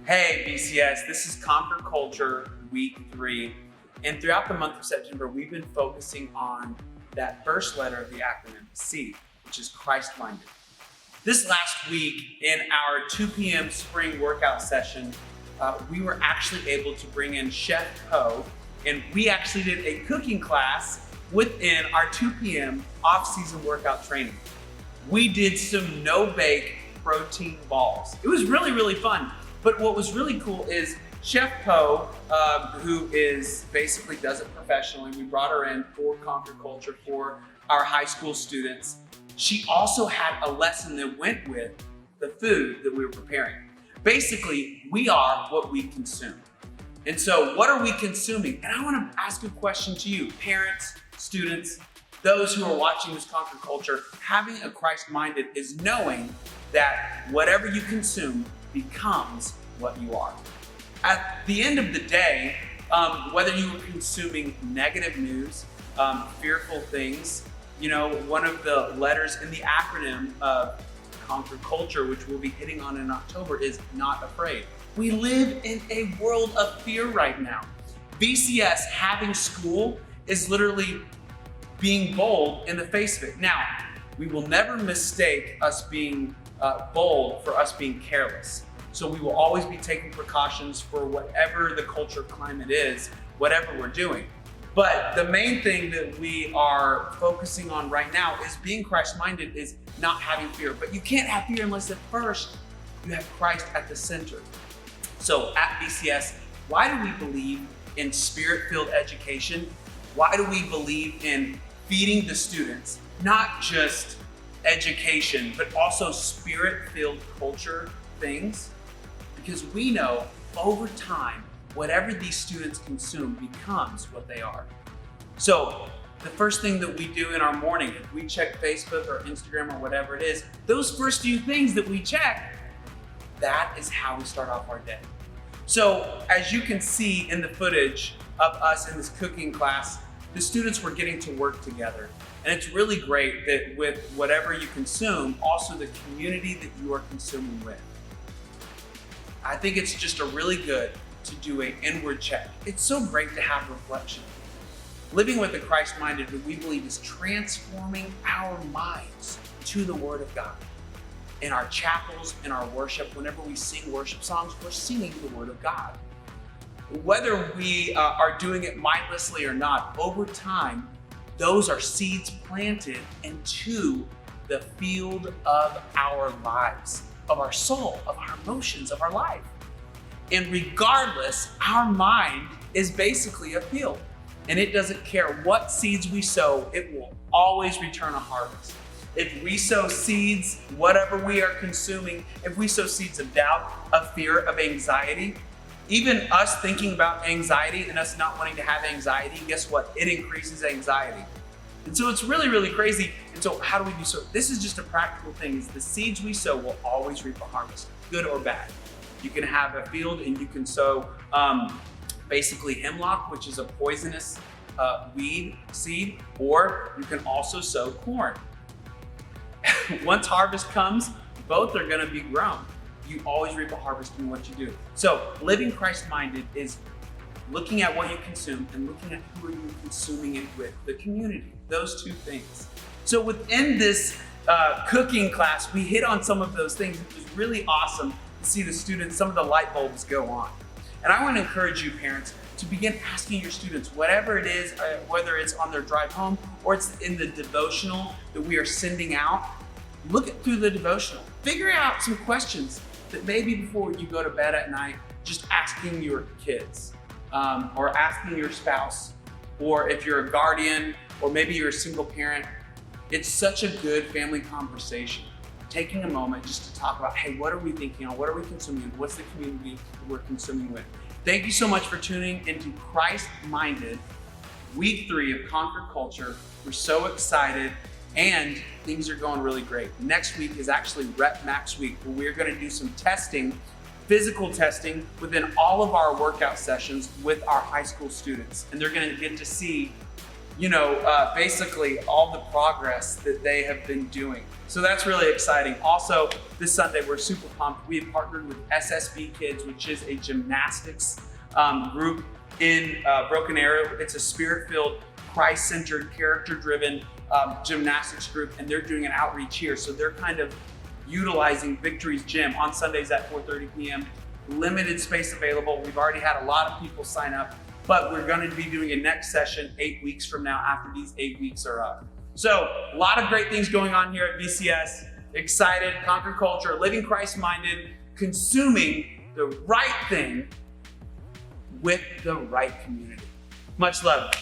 Hey BCS, this is Conquer Culture Week 3. And throughout the month of September, we've been focusing on that first letter of the acronym, C, which is Christ-minded. This last week in our 2 p.m. spring workout session, we were actually able to bring in Chef Poe, and we actually did a cooking class within our 2 p.m. off-season workout training. We did some no-bake protein balls. It was really fun. But what was really cool is Chef Poe, who basically does it professionally, we brought her in for Conquer Culture for our high school students. She also had a lesson that went with the food that we were preparing. Basically, we are what we consume. And so what are we consuming? And I want to ask a question to you, parents, students, those who are watching this Conquer Culture. Having a Christ-minded is knowing that whatever you consume becomes what you are. At the end of the day, whether you are consuming negative news, fearful things, one of the letters in the acronym of Conquer Culture, which we'll be hitting on in October, is not afraid. We live in a world of fear right now. BCS having school is literally being bold in the face of it. Now, we will never mistake us being bold for us being careless. So we will always be taking precautions for whatever the culture climate is, whatever we're doing. But the main thing that we are focusing on right now is being Christ-minded, is not having fear. But you can't have fear unless at first you have Christ at the center. So at BCS, why do we believe in spirit-filled education? Why do we believe in feeding the students, not just education, but also spirit-filled culture things? Because we know over time, whatever these students consume becomes what they are. So the first thing that we do in our morning, if we check Facebook or Instagram or whatever it is, those first few things that we check, that is how we start off our day. So as you can see in the footage of us in this cooking class, the students were getting to work together. And it's really great that with whatever you consume, also the community that you are consuming with. I think it's just really good to do an inward check. It's so great to have reflection. Living with the Christ-minded, that we believe is transforming our minds to the Word of God. In our chapels, in our worship, whenever we sing worship songs, we're singing the Word of God. Whether we are doing it mindlessly or not, over time, those are seeds planted into the field of our lives, of our soul, of our emotions, of our life. And regardless, our mind is basically a field. And it doesn't care what seeds we sow, it will always return a harvest. If we sow seeds, whatever we are consuming, if we sow seeds of doubt, of fear, of anxiety, even us thinking about anxiety and us not wanting to have anxiety, guess what? It increases anxiety. And so it's really crazy. And so how do we do so? This is just a practical thing. Is the seeds we sow will always reap a harvest, good or bad. You can have a field and you can sow basically hemlock, which is a poisonous weed seed, or you can also sow corn. Once harvest comes, both are gonna be grown. You always reap a harvest in what you do. So living Christ-minded is looking at what you consume and looking at who are you consuming it with, the community, those two things. So within this cooking class, we hit on some of those things. It was really awesome to see the students, some of the light bulbs go on. And I want to encourage you parents to begin asking your students, whatever it is, whether it's on their drive home or it's in the devotional that we are sending out, look through the devotional. Figure out some questions that maybe before you go to bed at night, just asking your kids or asking your spouse, or if you're a guardian or maybe you're a single parent. It's such a good family conversation. Taking a moment just to talk about, hey, what are we thinking on? What are we consuming? What's the community we're consuming with? Thank you so much for tuning into Christ-Minded, week 3 of Conquer Culture. We're so excited and things are going really great. Next week is actually Rep Max week, where we're gonna do some testing, physical testing within all of our workout sessions with our high school students. And they're gonna get to see basically all the progress that they have been doing. So that's really exciting. Also, this Sunday, we're super pumped. We have partnered with SSB Kids, which is a gymnastics group in Broken Arrow. It's a spirit-filled, Christ-centered, character-driven gymnastics group, and they're doing an outreach here. So they're kind of utilizing Victory's Gym on Sundays at 4:30 p.m. Limited space available. We've already had a lot of people sign up, but we're going to be doing a next session 8 weeks from now after these 8 weeks are up. So a lot of great things going on here at VCS. Excited, conquer culture, living Christ-minded, consuming the right thing with the right community. Much love.